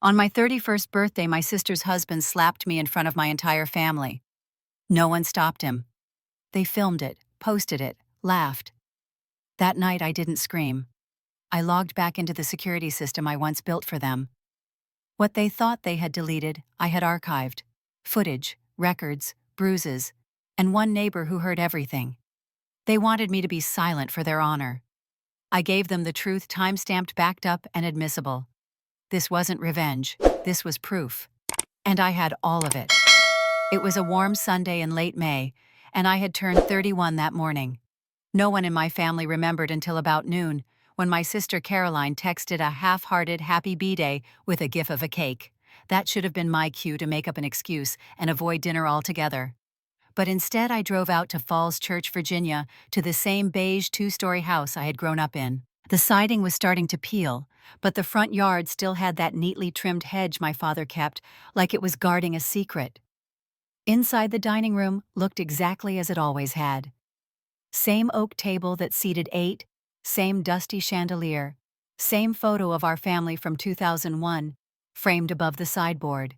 On my 31st birthday, my sister's husband slapped me in front of my entire family. No one stopped him. They filmed it, posted it, laughed. That night, I didn't scream. I logged back into the security system I once built for them. What they thought they had deleted, I had archived. Footage, records, bruises, and one neighbor who heard everything. They wanted me to be silent for their honor. I gave them the truth, time-stamped, backed up, and admissible. This wasn't revenge. This was proof. And I had all of it. It was a warm Sunday in late May, and I had turned 31 that morning. No one in my family remembered until about noon, when my sister Caroline texted a half-hearted happy B-day with a gif of a cake. That should have been my cue to make up an excuse and avoid dinner altogether. But instead I drove out to Falls Church, Virginia, to the same beige two-story house I had grown up in. The siding was starting to peel, but the front yard still had that neatly trimmed hedge my father kept, like it was guarding a secret. Inside, the dining room looked exactly as it always had. Same oak table that seated 8, same dusty chandelier, same photo of our family from 2001, framed above the sideboard.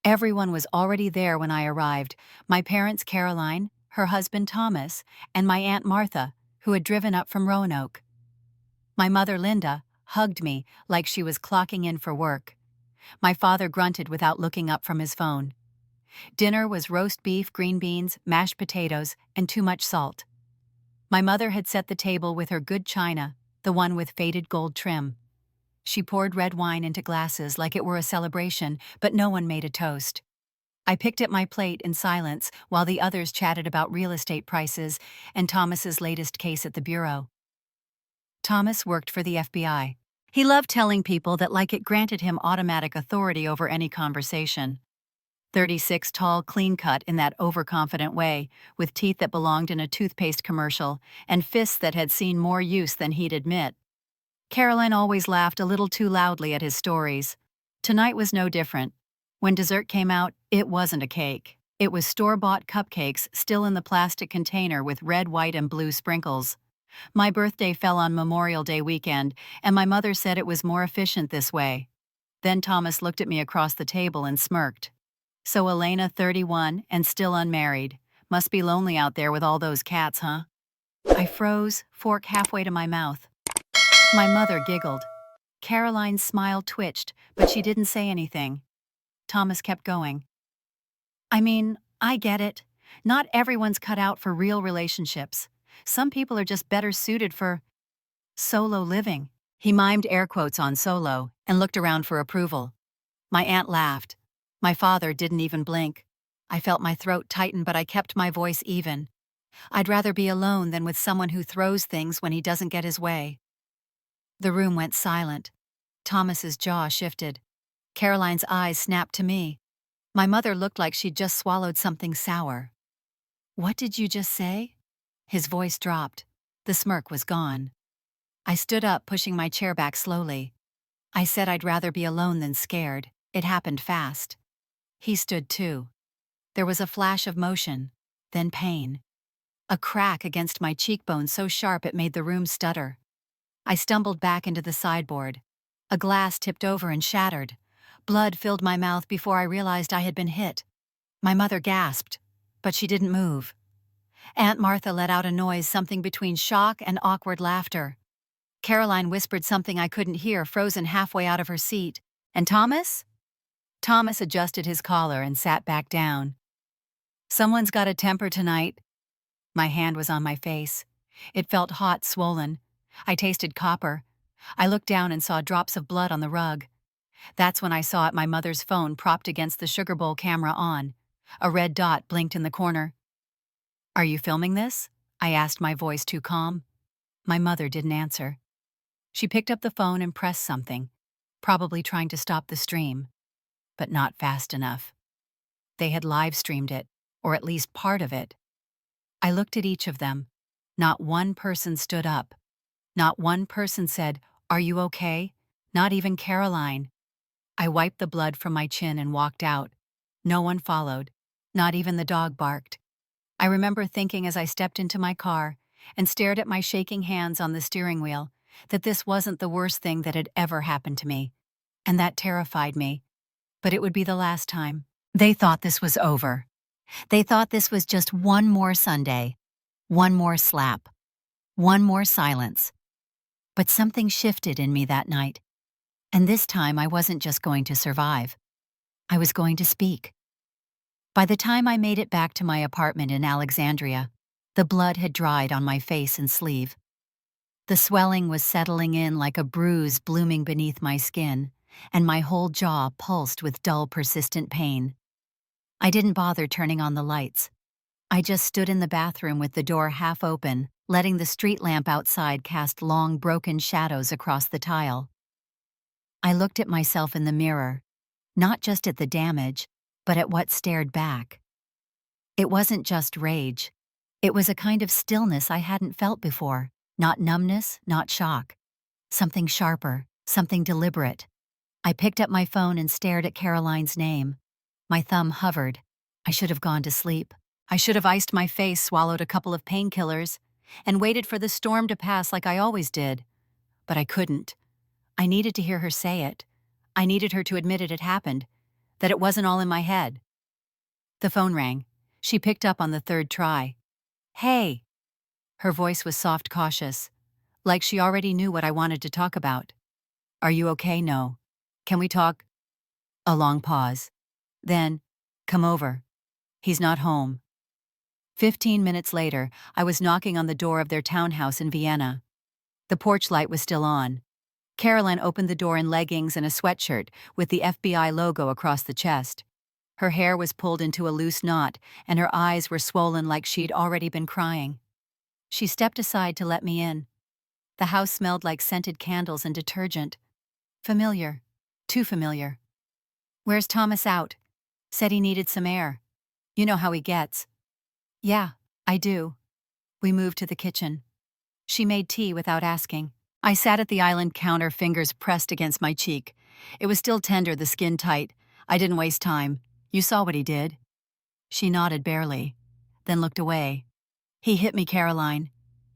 Everyone was already there when I arrived: my parents Caroline, her husband Thomas, and my Aunt Martha, who had driven up from Roanoke. My mother Linda hugged me like she was clocking in for work. My father grunted without looking up from his phone. Dinner was roast beef, green beans, mashed potatoes, and too much salt. My mother had set the table with her good china, the one with faded gold trim. She poured red wine into glasses like it were a celebration, but no one made a toast. I picked at my plate in silence while the others chatted about real estate prices and Thomas's latest case at the bureau. Thomas worked for the FBI. He loved telling people that like it granted him automatic authority over any conversation. 36 tall, clean-cut in that overconfident way, with teeth that belonged in a toothpaste commercial and fists that had seen more use than he'd admit. Caroline always laughed a little too loudly at his stories. Tonight was no different. When dessert came out, it wasn't a cake. It was store-bought cupcakes still in the plastic container with red, white, and blue sprinkles. My birthday fell on Memorial Day weekend, and my mother said it was more efficient this way. Then Thomas looked at me across the table and smirked. So Elena, 31, and still unmarried. Must be lonely out there with all those cats, huh? I froze, fork halfway to my mouth. My mother giggled. Caroline's smile twitched, but she didn't say anything. Thomas kept going. I mean, I get it. Not everyone's cut out for real relationships. Some people are just better suited for solo living. He mimed air quotes on solo and looked around for approval. My aunt laughed. My father didn't even blink. I felt my throat tighten, but I kept my voice even. I'd rather be alone than with someone who throws things when he doesn't get his way. The room went silent. Thomas's jaw shifted. Caroline's eyes snapped to me. My mother looked like she'd just swallowed something sour. What did you just say? His voice dropped. The smirk was gone. I stood up, pushing my chair back slowly. I said I'd rather be alone than scared. It happened fast. He stood too. There was a flash of motion, then pain. A crack against my cheekbone so sharp it made the room stutter. I stumbled back into the sideboard. A glass tipped over and shattered. Blood filled my mouth before I realized I had been hit. My mother gasped, but she didn't move. Aunt Martha let out a noise, something between shock and awkward laughter. Caroline whispered something I couldn't hear, frozen halfway out of her seat. And Thomas? Thomas adjusted his collar and sat back down. Someone's got a temper tonight. My hand was on my face. It felt hot, swollen. I tasted copper. I looked down and saw drops of blood on the rug. That's when I saw it, my mother's phone propped against the sugar bowl, camera on. A red dot blinked in the corner. Are you filming this? I asked, my voice too calm. My mother didn't answer. She picked up the phone and pressed something, probably trying to stop the stream. But not fast enough. They had live-streamed it, or at least part of it. I looked at each of them. Not one person stood up. Not one person said, "Are you okay?" Not even Caroline. I wiped the blood from my chin and walked out. No one followed. Not even the dog barked. I remember thinking as I stepped into my car and stared at my shaking hands on the steering wheel that this wasn't the worst thing that had ever happened to me. and that terrified me, but it would be the last time. They thought this was over. They thought this was just one more Sunday, one more slap, one more silence. But something shifted in me that night, and this time I wasn't just going to survive. I was going to speak. By the time I made it back to my apartment in Alexandria, the blood had dried on my face and sleeve. The swelling was settling in like a bruise blooming beneath my skin, and my whole jaw pulsed with dull, persistent pain. I didn't bother turning on the lights. I just stood in the bathroom with the door half open, letting the street lamp outside cast long, broken shadows across the tile. I looked at myself in the mirror, not just at the damage, but at what stared back. It wasn't just rage. It was a kind of stillness I hadn't felt before. Not numbness, not shock. Something sharper, something deliberate. I picked up my phone and stared at Caroline's name. My thumb hovered. I should have gone to sleep. I should have iced my face, swallowed a couple of painkillers, and waited for the storm to pass like I always did. But I couldn't. I needed to hear her say it. I needed her to admit it had happened, that it wasn't all in my head. The phone rang. She picked up on the third try. "Hey." Her voice was soft, cautious, like she already knew what I wanted to talk about. "Are you okay?" "No." "Can we talk?" A long pause. Then, "Come over. He's not home." 15 minutes later, I was knocking on the door of their townhouse in Vienna. The porch light was still on. Caroline opened the door in leggings and a sweatshirt with the FBI logo across the chest. Her hair was pulled into a loose knot, and her eyes were swollen like she'd already been crying. She stepped aside to let me in. The house smelled like scented candles and detergent. Familiar. Too familiar. "Where's Thomas?" "Out. Said he needed some air. You know how he gets." "Yeah, I do." We moved to the kitchen. She made tea without asking. I sat at the island counter, fingers pressed against my cheek. It was still tender, the skin tight. I didn't waste time. "You saw what he did?" She nodded barely, then looked away. "He hit me, Caroline.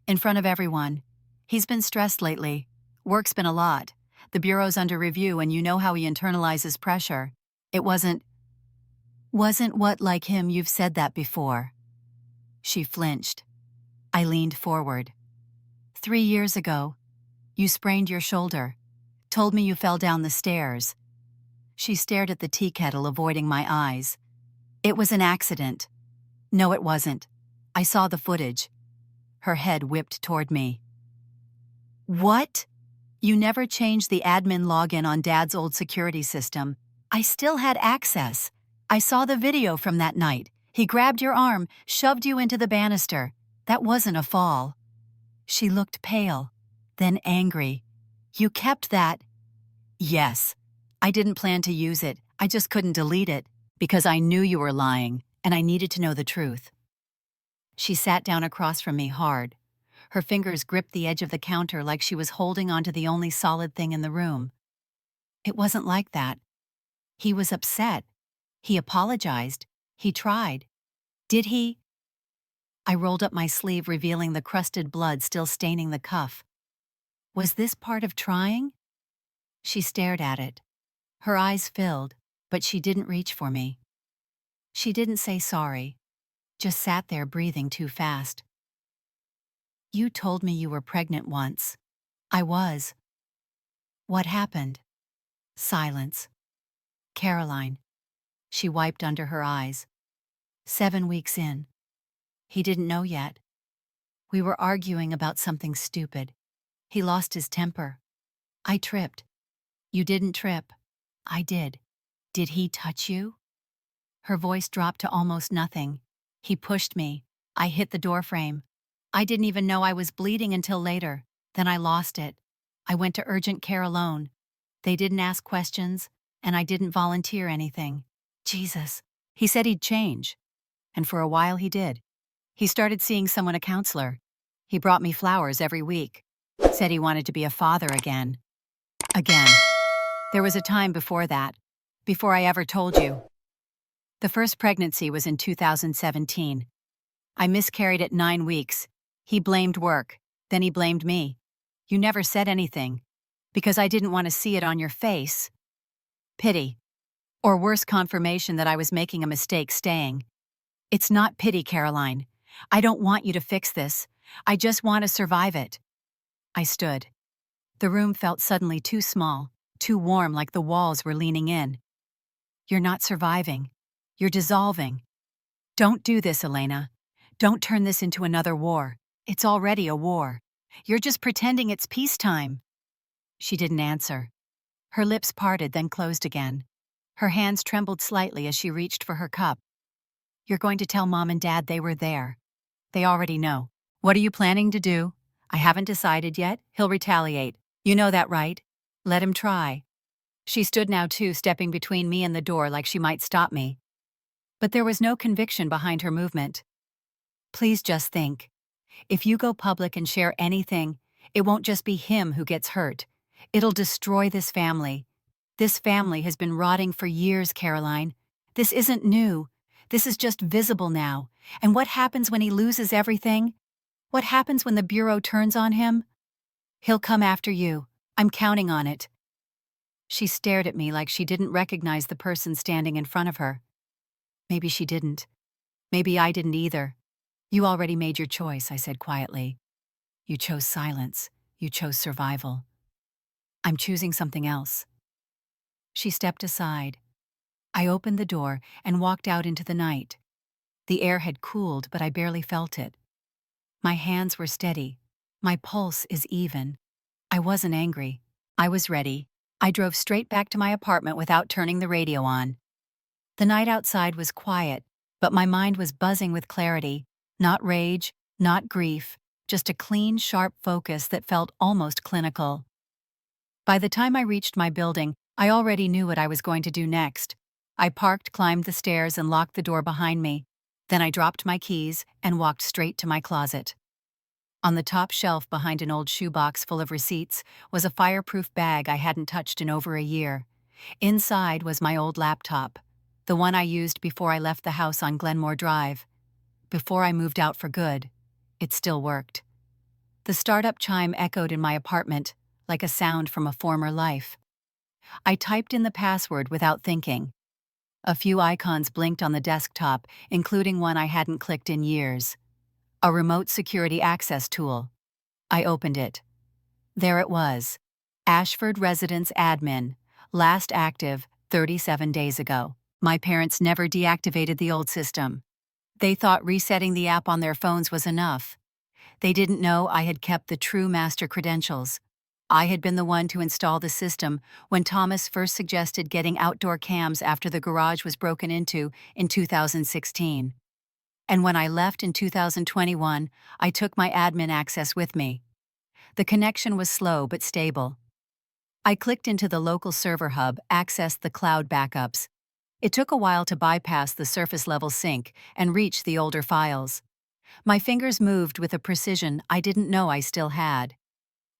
In front of everyone. He's been stressed lately. Work's been a lot. The bureau's under review, and you know how he internalizes pressure. It wasn't what like him. You've said that before." She flinched. I leaned forward. 3 years ago, you sprained your shoulder. Told me you fell down the stairs." She stared at the tea kettle, avoiding my eyes. "It was an accident." "No, it wasn't. I saw the footage." Her head whipped toward me. "What?" "You never changed the admin login on Dad's old security system. I still had access. I saw the video from that night. He grabbed your arm, shoved you into the banister. That wasn't a fall." She looked pale, then angry. "You kept that?" "Yes. I didn't plan to use it. I just couldn't delete it, because I knew you were lying, and I needed to know the truth." She sat down across from me hard. Her fingers gripped the edge of the counter like she was holding onto the only solid thing in the room. "It wasn't like that. He was upset. He apologized. He tried." "Did he?" I rolled up my sleeve, revealing the crusted blood still staining the cuff. "Was this part of trying?" She stared at it. Her eyes filled, but she didn't reach for me. She didn't say sorry, just sat there breathing too fast. "You told me you were pregnant once." "I was." "What happened?" Silence. "Caroline." She wiped under her eyes. 7 weeks in. He didn't know yet. We were arguing about something stupid. He lost his temper. I tripped. "You didn't trip." "I did." "Did he touch you?" Her voice dropped to almost nothing. "He pushed me. I hit the doorframe. I didn't even know I was bleeding until later. Then I lost it. I went to urgent care alone. They didn't ask questions, and I didn't volunteer anything." Jesus. He said he'd change. And for a while he did. He started seeing someone, a counselor. He brought me flowers every week. Said he wanted to be a father again. Again. There was a time before that, before I ever told you. The first pregnancy was in 2017. I miscarried at 9 weeks. He blamed work. Then he blamed me. "You never said anything. Because I didn't want to see it on your face." Pity. Or worse, confirmation that I was making a mistake staying. It's not pity, Caroline. I don't want you to fix this. I just want to survive it. I stood. The room felt suddenly too small, too warm, like the walls were leaning in. You're not surviving. You're dissolving. Don't do this, Elena. Don't turn this into another war. It's already a war. You're just pretending it's peacetime. She didn't answer. Her lips parted, then closed again. Her hands trembled slightly as she reached for her cup. You're going to tell Mom and Dad they were there. They already know. What are you planning to do? I haven't decided yet. He'll retaliate. You know that, right? Let him try. She stood now too, stepping between me and the door like she might stop me. But there was no conviction behind her movement. Please just think. If you go public and share anything, it won't just be him who gets hurt. It'll destroy this family. This family has been rotting for years, Caroline. This isn't new. This is just visible now. And what happens when he loses everything? What happens when the Bureau turns on him? He'll come after you. I'm counting on it. She stared at me like she didn't recognize the person standing in front of her. Maybe she didn't. Maybe I didn't either. You already made your choice, I said quietly. You chose silence. You chose survival. I'm choosing something else. She stepped aside. I opened the door and walked out into the night. The air had cooled, but I barely felt it. My hands were steady. My pulse is even. I wasn't angry. I was ready. I drove straight back to my apartment without turning the radio on. The night outside was quiet, but my mind was buzzing with clarity. Not rage, not grief, just a clean, sharp focus that felt almost clinical. By the time I reached my building, I already knew what I was going to do next. I parked, climbed the stairs, and locked the door behind me. Then I dropped my keys and walked straight to my closet. On the top shelf behind an old shoebox full of receipts was a fireproof bag I hadn't touched in over a year. Inside was my old laptop, the one I used before I left the house on Glenmore Drive. Before I moved out for good, it still worked. The startup chime echoed in my apartment like a sound from a former life. I typed in the password without thinking. A few icons blinked on the desktop, including one I hadn't clicked in years. A remote security access tool. I opened it. There it was. Ashford Residence Admin. Last active 37 days ago. My parents never deactivated the old system. They thought resetting the app on their phones was enough. They didn't know I had kept the true master credentials. I had been the one to install the system when Thomas first suggested getting outdoor cams after the garage was broken into in 2016. And when I left in 2021, I took my admin access with me. The connection was slow but stable. I clicked into the local server hub, accessed the cloud backups. It took a while to bypass the surface-level sync and reach the older files. My fingers moved with a precision I didn't know I still had.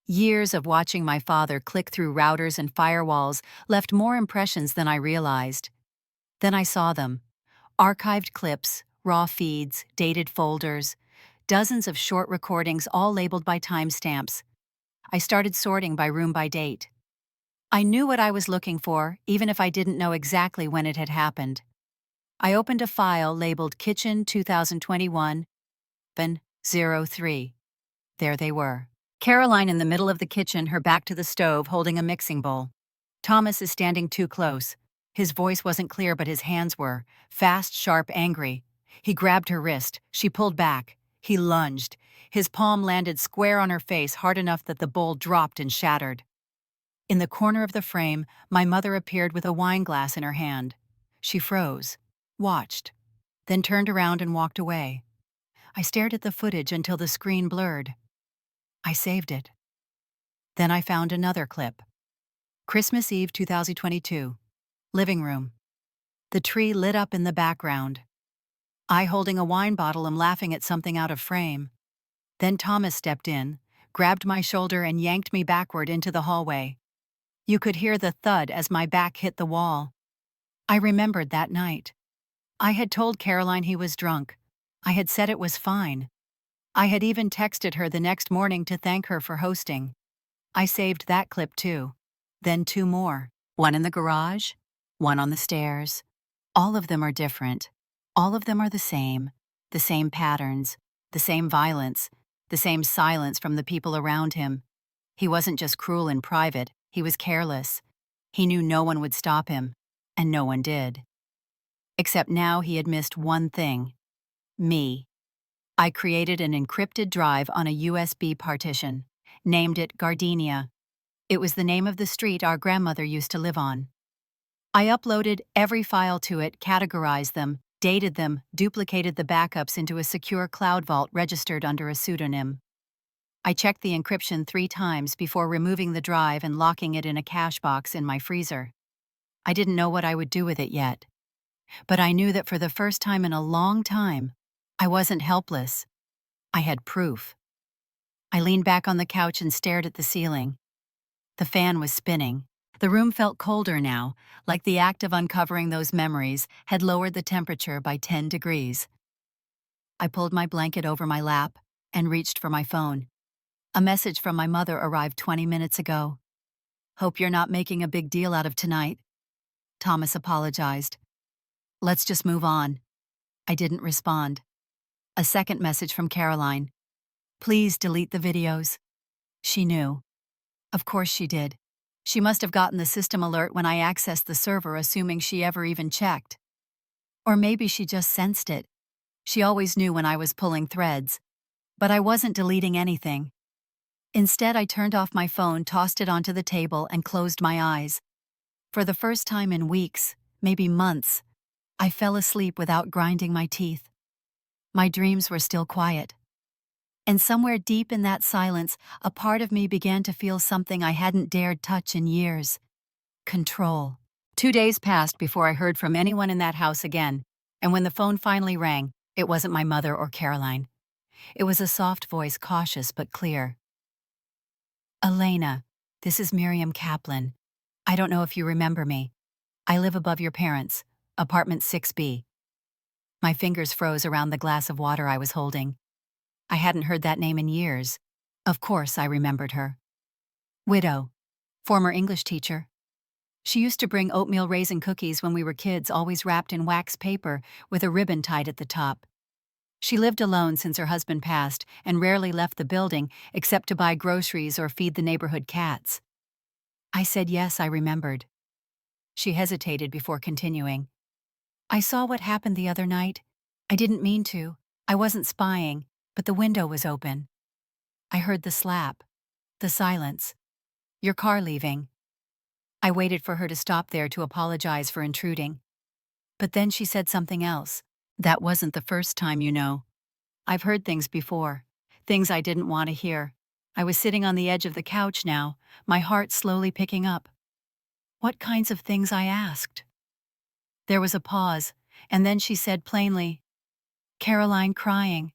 Years of watching my father click through routers and firewalls left more impressions than I realized. Then I saw them. Archived clips, raw feeds, dated folders, dozens of short recordings all labeled by timestamps. I started sorting by room by date. I knew what I was looking for, even if I didn't know exactly when it had happened. I opened a file labeled Kitchen 2021-03. There they were. Caroline in the middle of the kitchen, her back to the stove, holding a mixing bowl. Thomas is standing too close. His voice wasn't clear, but his hands were. Fast, sharp, angry. He grabbed her wrist. She pulled back. He lunged. His palm landed square on her face, hard enough that the bowl dropped and shattered. In the corner of the frame, my mother appeared with a wine glass in her hand. She froze, watched, then turned around and walked away. I stared at the footage until the screen blurred. I saved it. Then I found another clip. Christmas Eve 2022. Living room. The tree lit up in the background. I, holding a wine bottle, am laughing at something out of frame. Then Thomas stepped in, grabbed my shoulder and yanked me backward into the hallway. You could hear the thud as my back hit the wall. I remembered that night. I had told Caroline he was drunk. I had said it was fine. I had even texted her the next morning to thank her for hosting. I saved that clip too. Then two more. One in the garage, one on the stairs. All of them are different. All of them are the same patterns, the same violence, the same silence from the people around him. He wasn't just cruel in private, he was careless. He knew no one would stop him, and no one did. Except now he had missed one thing: me. I created an encrypted drive on a USB partition, named it Gardenia. It was the name of the street our grandmother used to live on. I uploaded every file to it, categorized them, dated them, duplicated the backups into a secure cloud vault registered under a pseudonym. I checked the encryption 3 times before removing the drive and locking it in a cache box in my freezer. I didn't know what I would do with it yet. But I knew that for the first time in a long time, I wasn't helpless. I had proof. I leaned back on the couch and stared at the ceiling. The fan was spinning. The room felt colder now, like the act of uncovering those memories had lowered the temperature by 10 degrees. I pulled my blanket over my lap and reached for my phone. A message from my mother arrived 20 minutes ago. "Hope you're not making a big deal out of tonight." Thomas apologized. "Let's just move on." I didn't respond. A second message from Caroline. "Please delete the videos." She knew. Of course she did. She must have gotten the system alert when I accessed the server, assuming she ever even checked. Or maybe she just sensed it. She always knew when I was pulling threads. But I wasn't deleting anything. Instead, I turned off my phone, tossed it onto the table, and closed my eyes. For the first time in weeks, maybe months, I fell asleep without grinding my teeth. My dreams were still quiet. And somewhere deep in that silence, a part of me began to feel something I hadn't dared touch in years: control. 2 days passed before I heard from anyone in that house again, and when the phone finally rang, it wasn't my mother or Caroline. It was a soft voice, cautious but clear. "Elena, this is Miriam Kaplan. I don't know if you remember me. I live above your parents, apartment 6B. My fingers froze around the glass of water I was holding. I hadn't heard that name in years. Of course, I remembered her. Widow. Former English teacher. She used to bring oatmeal raisin cookies when we were kids, always wrapped in wax paper with a ribbon tied at the top. She lived alone since her husband passed and rarely left the building except to buy groceries or feed the neighborhood cats." I said yes, I remembered. She hesitated before continuing. "I saw what happened the other night. I didn't mean to. I wasn't spying, but the window was open. I heard the slap, the silence, your car leaving." I waited for her to stop there to apologize for intruding. But then she said something else. "That wasn't the first time, you know. I've heard things before, things I didn't want to hear." I was sitting on the edge of the couch now, my heart slowly picking up. "What kinds of things?" I asked. There was a pause, and then she said plainly, "Caroline crying,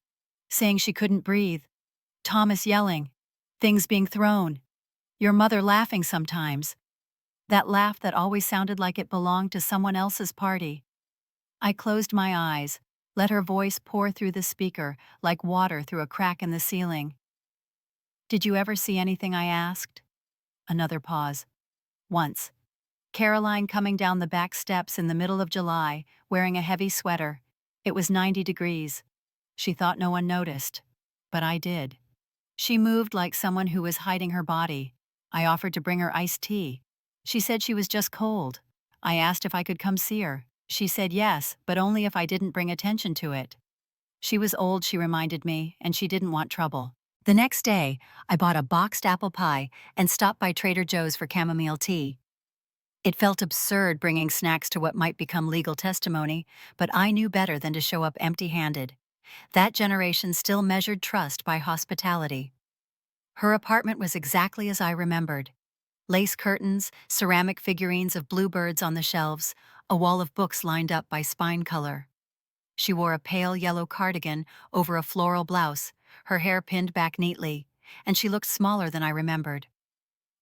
saying she couldn't breathe, Thomas yelling, things being thrown, your mother laughing sometimes. That laugh that always sounded like it belonged to someone else's party." I closed my eyes, let her voice pour through the speaker like water through a crack in the ceiling. "Did you ever see anything?" I asked. Another pause. "Once. Caroline coming down the back steps in the middle of July, wearing a heavy sweater. It was 90 degrees. She thought no one noticed, but I did. She moved like someone who was hiding her body. I offered to bring her iced tea. She said she was just cold. I asked if I could come see her. She said yes, but only if I didn't bring attention to it. She was old, she reminded me, and she didn't want trouble. The next day, I bought a boxed apple pie and stopped by Trader Joe's for chamomile tea. It felt absurd bringing snacks to what might become legal testimony, but I knew better than to show up empty-handed. That generation still measured trust by hospitality. Her apartment was exactly as I remembered. Lace curtains, ceramic figurines of bluebirds on the shelves, a wall of books lined up by spine color. She wore a pale yellow cardigan over a floral blouse, her hair pinned back neatly, and she looked smaller than I remembered.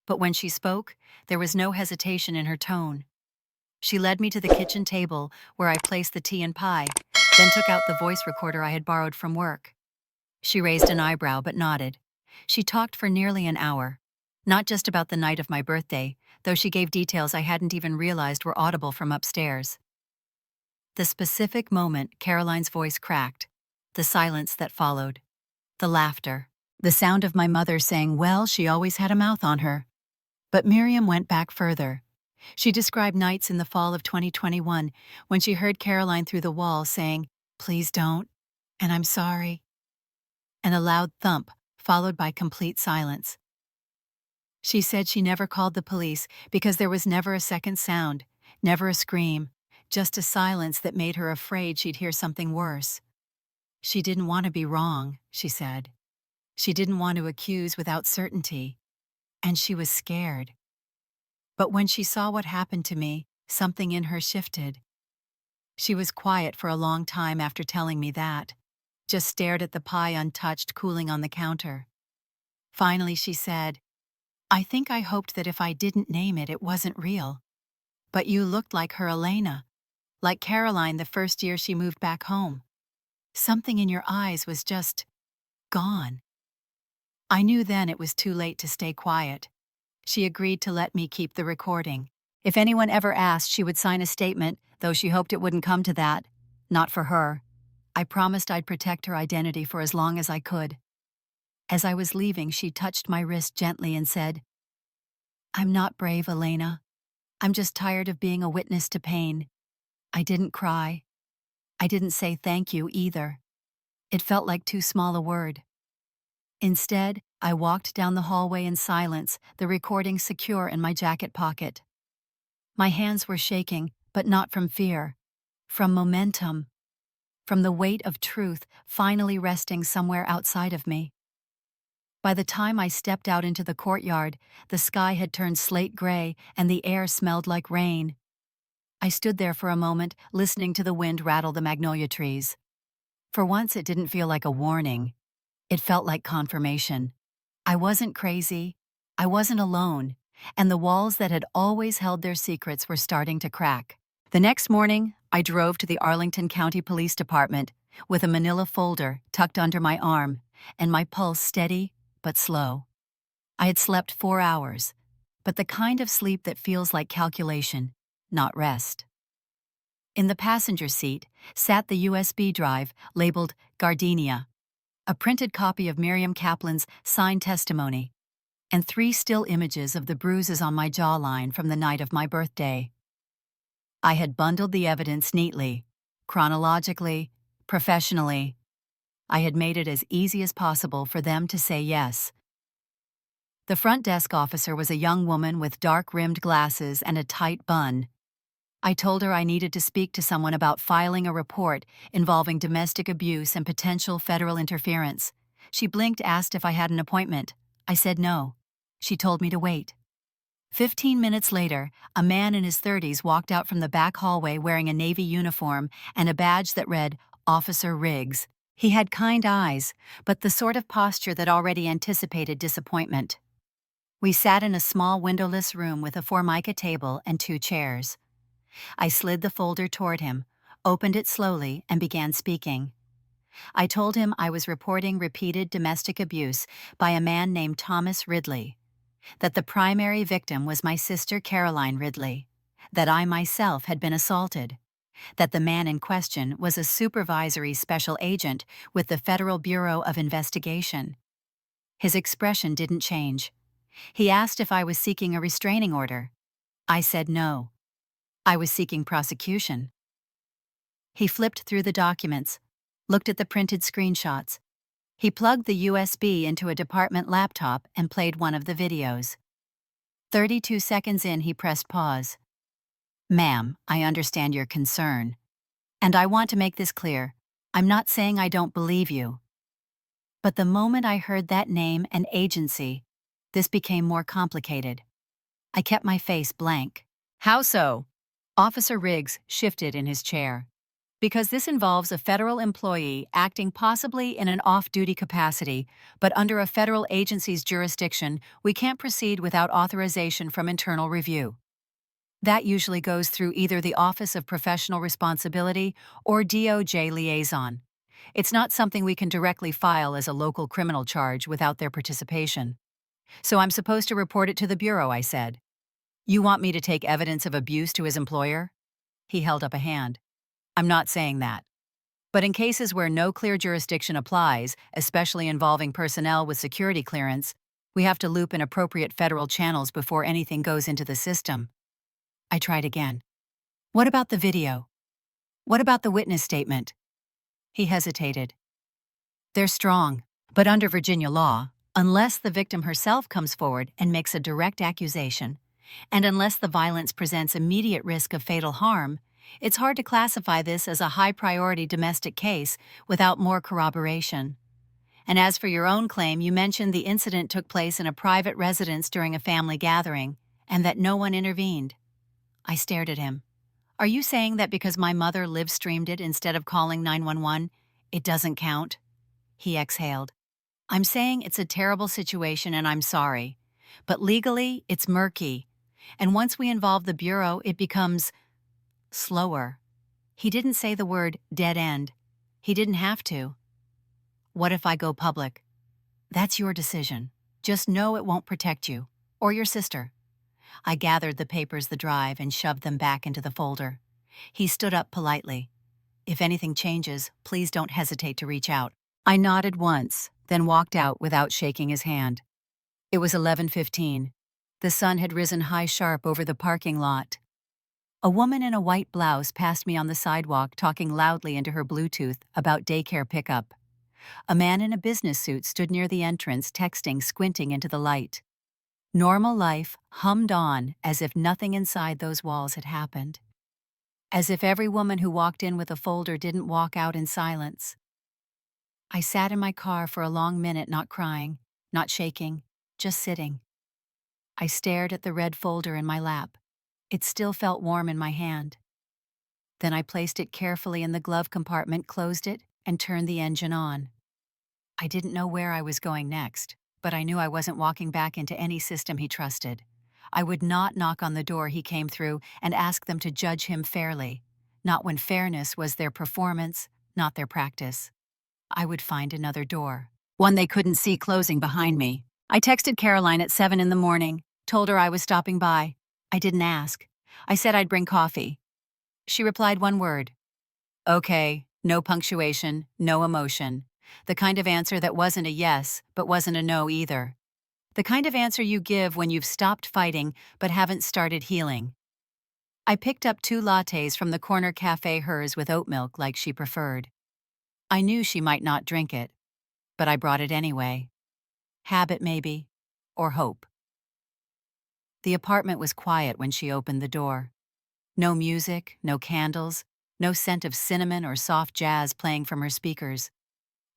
But when she spoke, there was no hesitation in her tone. She led me to the kitchen table where I placed the tea and pie, then took out the voice recorder I had borrowed from work. She raised an eyebrow but nodded. She talked for nearly an hour. Not just about the night of my birthday, though she gave details I hadn't even realized were audible from upstairs. The specific moment Caroline's voice cracked, the silence that followed, the laughter, the sound of my mother saying, well, she always had a mouth on her. But Miriam went back further. She described nights in the fall of 2021 when she heard Caroline through the wall saying, please don't, and I'm sorry, and a loud thump followed by complete silence. She said she never called the police because there was never a second sound, never a scream, just a silence that made her afraid she'd hear something worse. She didn't want to be wrong, she said. She didn't want to accuse without certainty, and she was scared. But when she saw what happened to me, something in her shifted. She was quiet for a long time after telling me that, just stared at the pie untouched cooling on the counter. Finally she said, I think I hoped that if I didn't name it, it wasn't real. But you looked like her Elena, like Caroline the first year she moved back home. Something in your eyes was just gone. I knew then it was too late to stay quiet. She agreed to let me keep the recording. If anyone ever asked, she would sign a statement, though she hoped it wouldn't come to that. Not for her. I promised I'd protect her identity for as long as I could. As I was leaving, she touched my wrist gently and said, I'm not brave, Elena. I'm just tired of being a witness to pain. I didn't cry. I didn't say thank you either. It felt like too small a word. Instead, I walked down the hallway in silence, the recording secure in my jacket pocket. My hands were shaking, but not from fear, from momentum, from the weight of truth finally resting somewhere outside of me. By the time I stepped out into the courtyard, the sky had turned slate gray and the air smelled like rain. I stood there for a moment, listening to the wind rattle the magnolia trees. For once, it didn't feel like a warning. It felt like confirmation. I wasn't crazy, I wasn't alone, and the walls that had always held their secrets were starting to crack. The next morning, I drove to the Arlington County Police Department with a manila folder tucked under my arm and my pulse steady but slow. I had slept 4 hours, but the kind of sleep that feels like calculation, not rest. In the passenger seat sat the USB drive labeled Gardenia, a printed copy of Miriam Kaplan's signed testimony, and 3 still images of the bruises on my jawline from the night of my birthday. I had bundled the evidence neatly, chronologically, professionally. I had made it as easy as possible for them to say yes. The front desk officer was a young woman with dark-rimmed glasses and a tight bun. I told her I needed to speak to someone about filing a report involving domestic abuse and potential federal interference. She blinked, asked if I had an appointment. I said no. She told me to wait. 15 minutes later, a man in his 30s walked out from the back hallway wearing a Navy uniform and a badge that read, Officer Riggs. He had kind eyes, but the sort of posture that already anticipated disappointment. We sat in a small windowless room with a Formica table and 2 chairs. I slid the folder toward him, opened it slowly, and began speaking. I told him I was reporting repeated domestic abuse by a man named Thomas Ridley, that the primary victim was my sister Caroline Ridley, that I myself had been assaulted, that the man in question was a supervisory special agent with the Federal Bureau of Investigation. His expression didn't change. He asked if I was seeking a restraining order. I said no. I was seeking prosecution. He flipped through the documents, looked at the printed screenshots. He plugged the USB into a department laptop and played one of the videos. 32 seconds in, he pressed pause. Ma'am, I understand your concern. And I want to make this clear. I'm not saying I don't believe you. But the moment I heard that name and agency, this became more complicated. I kept my face blank. How so? Officer Riggs shifted in his chair. Because this involves a federal employee acting possibly in an off-duty capacity, but under a federal agency's jurisdiction, we can't proceed without authorization from internal review. That usually goes through either the Office of Professional Responsibility or DOJ liaison. It's not something we can directly file as a local criminal charge without their participation. So I'm supposed to report it to the Bureau, I said. You want me to take evidence of abuse to his employer? He held up a hand. I'm not saying that. But in cases where no clear jurisdiction applies, especially involving personnel with security clearance, we have to loop in appropriate federal channels before anything goes into the system. I tried again. What about the video? What about the witness statement? He hesitated. They're strong, but under Virginia law, unless the victim herself comes forward and makes a direct accusation, and unless the violence presents immediate risk of fatal harm, it's hard to classify this as a high-priority domestic case without more corroboration. And as for your own claim, you mentioned the incident took place in a private residence during a family gathering, and that no one intervened. I stared at him. Are you saying that because my mother live-streamed it instead of calling 911, it doesn't count? He exhaled. I'm saying it's a terrible situation and I'm sorry. But legally, it's murky. And once we involve the Bureau, it becomes slower. He didn't say the word dead end. He didn't have to. What if I go public? That's your decision. Just know it won't protect you. Or your sister. I gathered the papers the drive and shoved them back into the folder. He stood up politely. If anything changes, please don't hesitate to reach out. I nodded once, then walked out without shaking his hand. It was 11:15. The sun had risen high sharp over the parking lot. A woman in a white blouse passed me on the sidewalk talking loudly into her Bluetooth about daycare pickup. A man in a business suit stood near the entrance texting, squinting into the light. Normal life hummed on as if nothing inside those walls had happened. As if every woman who walked in with a folder didn't walk out in silence. I sat in my car for a long minute, not crying, not shaking, just sitting. I stared at the red folder in my lap. It still felt warm in my hand. Then I placed it carefully in the glove compartment, closed it, and turned the engine on. I didn't know where I was going next, but I knew I wasn't walking back into any system he trusted. I would not knock on the door he came through and ask them to judge him fairly, not when fairness was their performance, not their practice. I would find another door, one they couldn't see closing behind me. I texted Caroline at 7 in the morning, told her I was stopping by. I didn't ask. I said I'd bring coffee. She replied one word. Okay, no punctuation, no emotion. The kind of answer that wasn't a yes, but wasn't a no either. The kind of answer you give when you've stopped fighting but haven't started healing. I picked up 2 lattes from the corner cafe, hers with oat milk like she preferred. I knew she might not drink it, but I brought it anyway. Habit maybe, or hope. The apartment was quiet when she opened the door. No music, no candles, no scent of cinnamon or soft jazz playing from her speakers.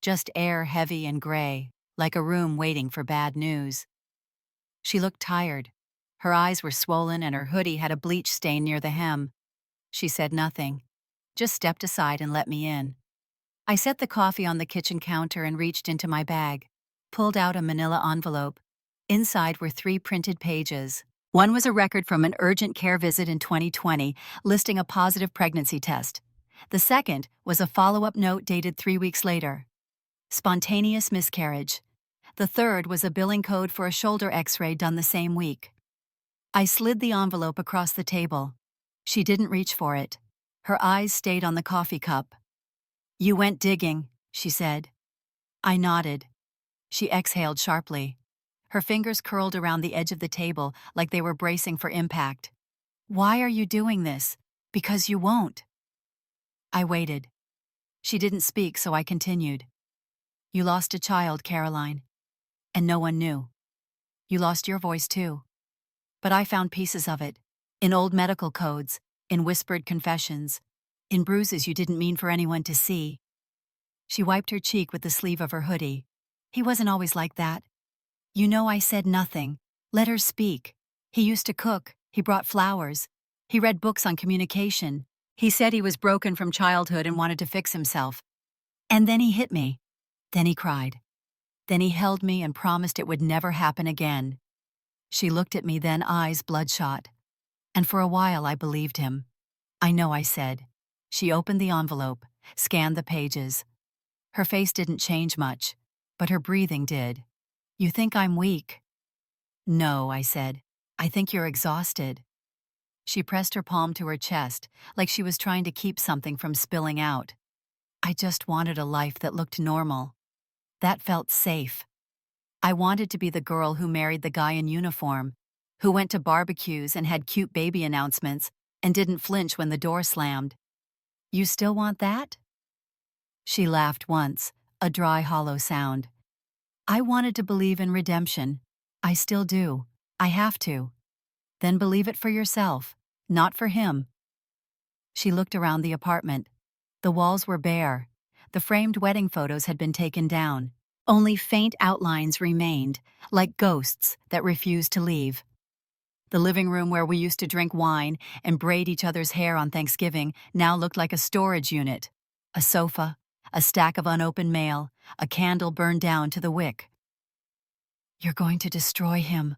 Just air heavy and gray, like a room waiting for bad news. She looked tired. Her eyes were swollen and her hoodie had a bleach stain near the hem. She said nothing, just stepped aside and let me in. I set the coffee on the kitchen counter and reached into my bag, pulled out a manila envelope. Inside were 3 printed pages. One was a record from an urgent care visit in 2020, listing a positive pregnancy test. The second was a follow-up note dated 3 weeks later. Spontaneous miscarriage. The third was a billing code for a shoulder x-ray done the same week. I slid the envelope across the table. She didn't reach for it. Her eyes stayed on the coffee cup. You went digging, she said. I nodded. She exhaled sharply. Her fingers curled around the edge of the table like they were bracing for impact. Why are you doing this? Because you won't. I waited. She didn't speak, so I continued. You lost a child, Caroline. And no one knew. You lost your voice too. But I found pieces of it. In old medical codes, in whispered confessions, in bruises you didn't mean for anyone to see. She wiped her cheek with the sleeve of her hoodie. He wasn't always like that. You know, I said nothing. Let her speak. He used to cook. He brought flowers. He read books on communication. He said he was broken from childhood and wanted to fix himself. And then he hit me. Then he cried. Then he held me and promised it would never happen again. She looked at me then, eyes bloodshot. And for a while I believed him. I know, I said. She opened the envelope, scanned the pages. Her face didn't change much, but her breathing did. You think I'm weak? No, I said. I think you're exhausted. She pressed her palm to her chest, like she was trying to keep something from spilling out. I just wanted a life that looked normal. That felt safe. I wanted to be the girl who married the guy in uniform, who went to barbecues and had cute baby announcements and didn't flinch when the door slammed. You still want that? She laughed once, a dry, hollow sound. I wanted to believe in redemption. I still do. I have to. Then believe it for yourself, not for him. She looked around the apartment. The walls were bare. The framed wedding photos had been taken down. Only faint outlines remained, like ghosts that refused to leave. The living room where we used to drink wine and braid each other's hair on Thanksgiving now looked like a storage unit. A sofa, a stack of unopened mail, a candle burned down to the wick. You're going to destroy him,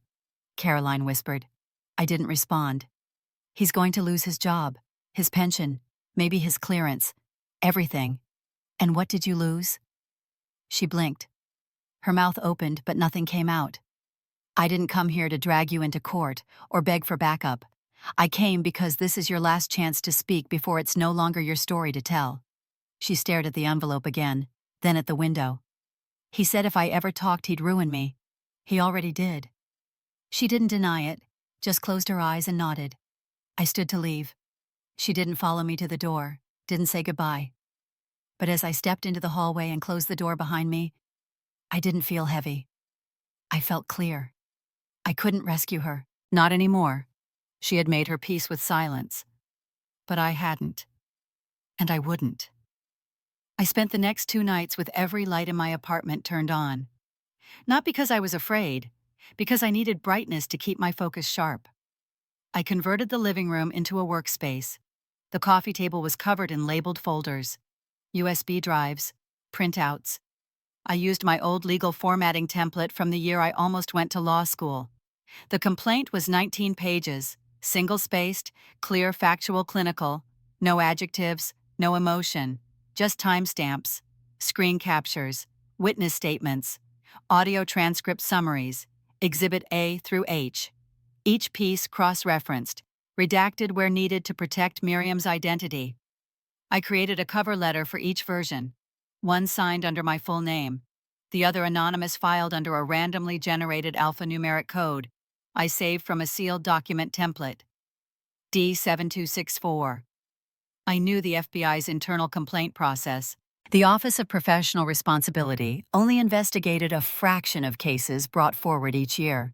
Caroline whispered. I didn't respond. He's going to lose his job, his pension, maybe his clearance, everything. And what did you lose? She blinked. Her mouth opened, but nothing came out. I didn't come here to drag you into court or beg for backup. I came because this is your last chance to speak before it's no longer your story to tell. She stared at the envelope again, then at the window. He said if I ever talked, he'd ruin me. He already did. She didn't deny it, just closed her eyes and nodded. I stood to leave. She didn't follow me to the door, didn't say goodbye. But as I stepped into the hallway and closed the door behind me, I didn't feel heavy. I felt clear. I couldn't rescue her, not anymore. She had made her peace with silence. But I hadn't. And I wouldn't. I spent the next 2 nights with every light in my apartment turned on. Not because I was afraid, because I needed brightness to keep my focus sharp. I converted the living room into a workspace. The coffee table was covered in labeled folders, USB drives, printouts. I used my old legal formatting template from the year I almost went to law school. The complaint was 19 pages, single-spaced, clear, factual, clinical, no adjectives, no emotion, just timestamps, screen captures, witness statements, audio transcript summaries, Exhibit A through H. Each piece cross-referenced, redacted where needed to protect Miriam's identity. I created a cover letter for each version, one signed under my full name, the other anonymous filed under a randomly generated alphanumeric code I saved from a sealed document template. D7264. I knew the FBI's internal complaint process. The Office of Professional Responsibility only investigated a fraction of cases brought forward each year.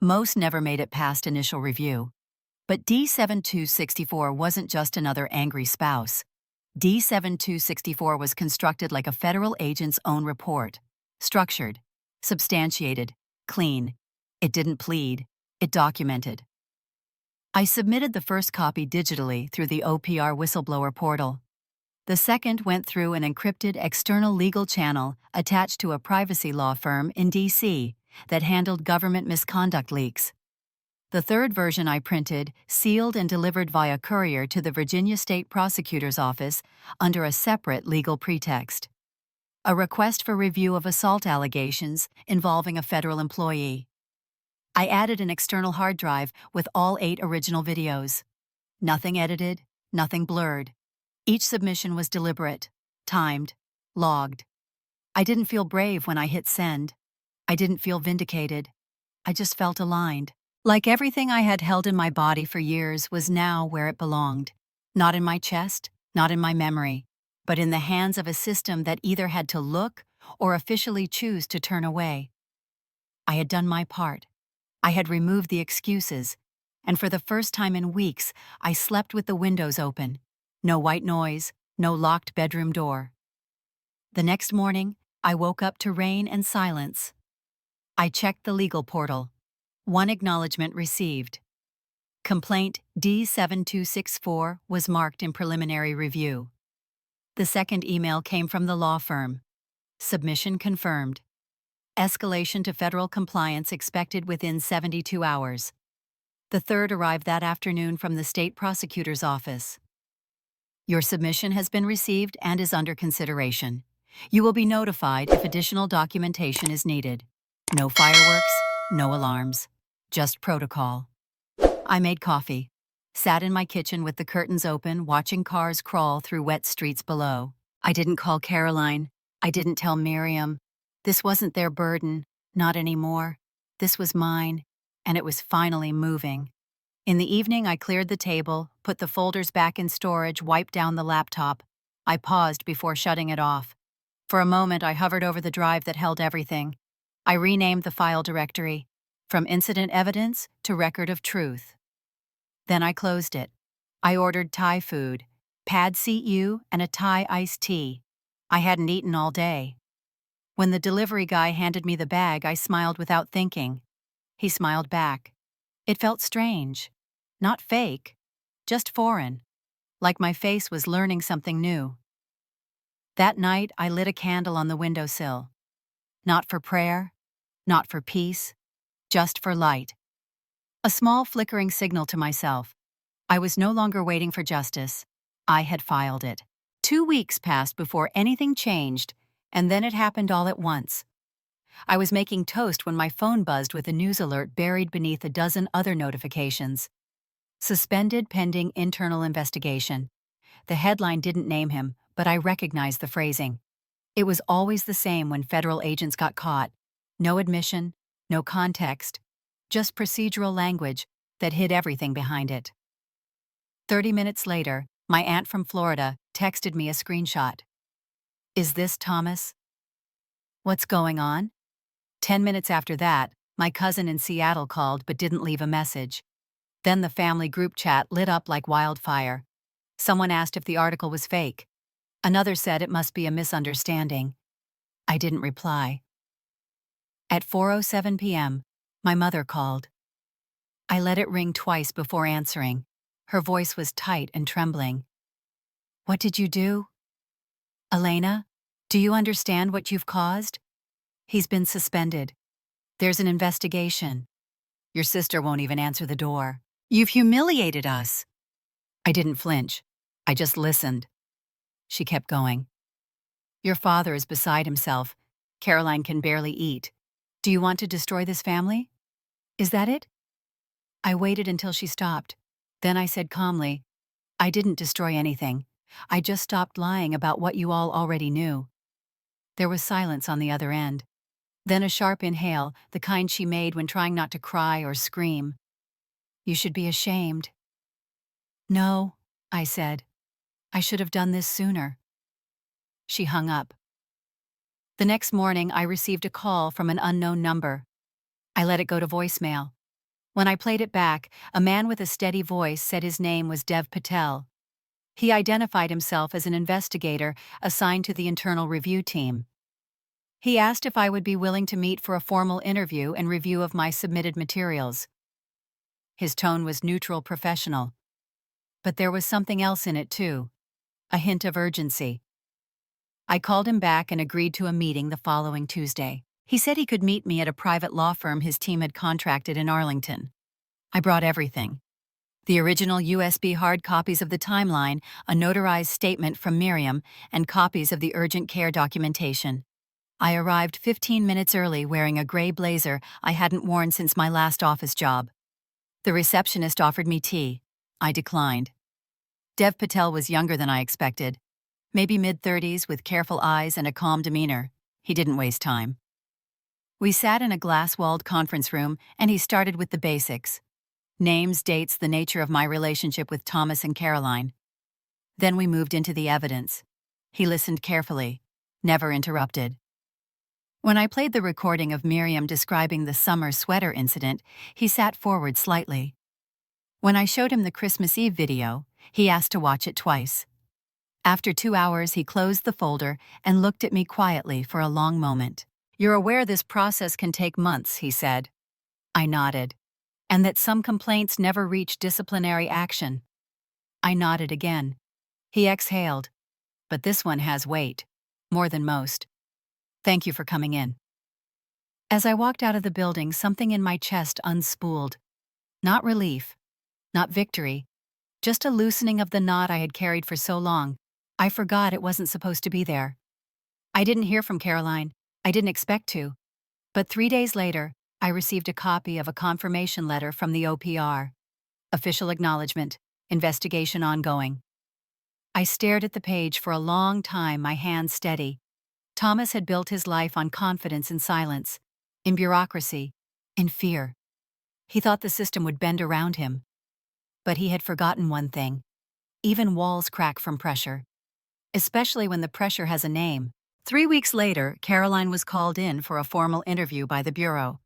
Most never made it past initial review. But D7264 wasn't just another angry spouse. D7264 was constructed like a federal agent's own report. Structured, substantiated, clean. It didn't plead, it documented. I submitted the first copy digitally through the OPR whistleblower portal. The second went through an encrypted external legal channel attached to a privacy law firm in D.C. that handled government misconduct leaks. The third version I printed, sealed and delivered via courier to the Virginia State Prosecutor's Office under a separate legal pretext. A request for review of assault allegations involving a federal employee. I added an external hard drive with all 8 original videos. Nothing edited, nothing blurred. Each submission was deliberate, timed, logged. I didn't feel brave when I hit send. I didn't feel vindicated. I just felt aligned. Like everything I had held in my body for years was now where it belonged. Not in my chest, not in my memory, but in the hands of a system that either had to look or officially choose to turn away. I had done my part. I had removed the excuses, and for the first time in weeks, I slept with the windows open. No white noise, no locked bedroom door. The next morning, I woke up to rain and silence. I checked the legal portal. One acknowledgement received. Complaint D7264 was marked in preliminary review. The second email came from the law firm. Submission confirmed. Escalation to federal compliance expected within 72 hours. The third arrived that afternoon from the state prosecutor's office. Your submission has been received and is under consideration. You will be notified if additional documentation is needed. No fireworks, No alarms. Just protocol. I made coffee. Sat in my kitchen with the curtains open, watching cars crawl through wet streets below. I didn't call Caroline. I didn't tell Miriam. This wasn't their burden. Not anymore. This was mine. And it was finally moving. In the evening, I cleared the table, put the folders back in storage, wiped down the laptop. I paused before shutting it off. For a moment, I hovered over the drive that held everything. I renamed the file directory, from incident evidence to record of truth. Then I closed it. I ordered Thai food, pad see ew, and a Thai iced tea. I hadn't eaten all day. When the delivery guy handed me the bag, I smiled without thinking. He smiled back. It felt strange. Not fake. Just foreign. Like my face was learning something new. That night, I lit a candle on the windowsill. Not for prayer, not for peace, just for light. A small flickering signal to myself. I was no longer waiting for justice. I had filed it. 2 weeks passed before anything changed, and then it happened all at once. I was making toast when my phone buzzed with a news alert buried beneath a dozen other notifications. Suspended pending internal investigation. The headline didn't name him, but I recognized the phrasing. It was always the same when federal agents got caught. No admission, no context, just procedural language that hid everything behind it. 30 minutes later, my aunt from Florida texted me a screenshot. Is this Thomas? What's going on? 10 minutes after that, my cousin in Seattle called but didn't leave a message. Then the family group chat lit up like wildfire. Someone asked if the article was fake. Another said it must be a misunderstanding. I didn't reply. At 4:07 p.m., my mother called. I let it ring twice before answering. Her voice was tight and trembling. What did you do? Elena, do you understand what you've caused? He's been suspended. There's an investigation. Your sister won't even answer the door. You've humiliated us. I didn't flinch. I just listened. She kept going. Your father is beside himself. Caroline can barely eat. Do you want to destroy this family? Is that it? I waited until she stopped. Then I said calmly, I didn't destroy anything. I just stopped lying about what you all already knew. There was silence on the other end. Then a sharp inhale, the kind she made when trying not to cry or scream. You should be ashamed. No, I said. I should have done this sooner. She hung up. The next morning, I received a call from an unknown number. I let it go to voicemail. When I played it back, a man with a steady voice said his name was Dev Patel. He identified himself as an investigator assigned to the internal review team. He asked if I would be willing to meet for a formal interview and review of my submitted materials. His tone was neutral, professional. But there was something else in it, too. A hint of urgency. I called him back and agreed to a meeting the following Tuesday. He said he could meet me at a private law firm his team had contracted in Arlington. I brought everything. The original USB hard copies of the timeline, a notarized statement from Miriam, and copies of the urgent care documentation. I arrived 15 minutes early wearing a gray blazer I hadn't worn since my last office job. The receptionist offered me tea. I declined. Dev Patel was younger than I expected. Maybe mid-30s with careful eyes and a calm demeanor. He didn't waste time. We sat in a glass-walled conference room, and he started with the basics. Names, dates, the nature of my relationship with Thomas and Caroline. Then we moved into the evidence. He listened carefully, never interrupted. When I played the recording of Miriam describing the summer sweater incident, he sat forward slightly. When I showed him the Christmas Eve video, he asked to watch it twice. After 2 hours, he closed the folder and looked at me quietly for a long moment. You're aware this process can take months, he said. I nodded. And that some complaints never reach disciplinary action. I nodded again. He exhaled. But this one has weight. More than most. Thank you for coming in. As I walked out of the building, something in my chest unspooled. Not relief. Not victory. Just a loosening of the knot I had carried for so long. I forgot it wasn't supposed to be there. I didn't hear from Caroline. I didn't expect to. But 3 days later, I received a copy of a confirmation letter from the OPR. Official acknowledgement. Investigation ongoing. I stared at the page for a long time, my hands steady. Thomas had built his life on confidence in silence, in bureaucracy, in fear. He thought the system would bend around him. But he had forgotten one thing. Even walls crack from pressure. Especially when the pressure has a name. 3 weeks later, Caroline was called in for a formal interview by the Bureau.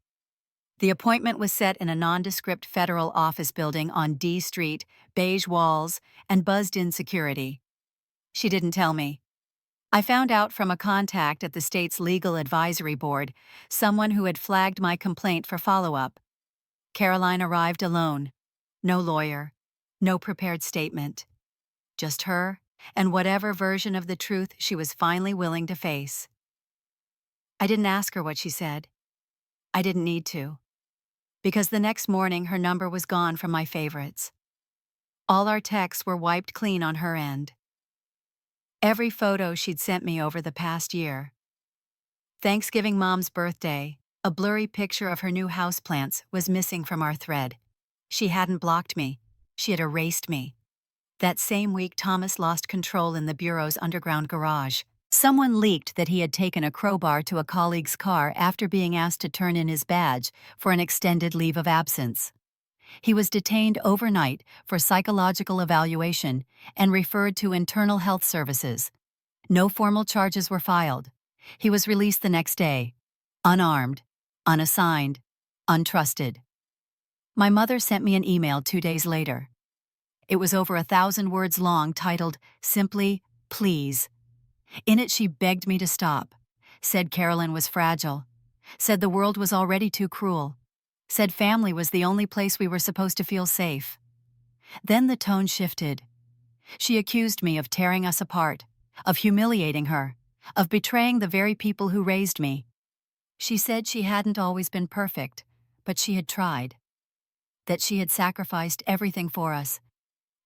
The appointment was set in a nondescript federal office building on D Street, beige walls, and buzzed-in security. She didn't tell me. I found out from a contact at the state's legal advisory board, someone who had flagged my complaint for follow-up. Caroline arrived alone. No lawyer. No prepared statement. Just her and whatever version of the truth she was finally willing to face. I didn't ask her what she said. I didn't need to. Because the next morning her number was gone from my favorites. All our texts were wiped clean on her end. Every photo she'd sent me over the past year. Thanksgiving Mom's birthday, a blurry picture of her new houseplants was missing from our thread. She hadn't blocked me. She had erased me. That same week, Thomas lost control in the Bureau's underground garage. Someone leaked that he had taken a crowbar to a colleague's car after being asked to turn in his badge for an extended leave of absence. He was detained overnight for psychological evaluation and referred to internal health services. No formal charges were filed. He was released the next day, unarmed, unassigned, untrusted. My mother sent me an email 2 days later. It was over 1,000 words long, titled simply, "Please." In it she begged me to stop, said Carolyn was fragile, said the world was already too cruel, said family was the only place we were supposed to feel safe. Then the tone shifted. She accused me of tearing us apart, of humiliating her, of betraying the very people who raised me. She said she hadn't always been perfect, but she had tried. That she had sacrificed everything for us.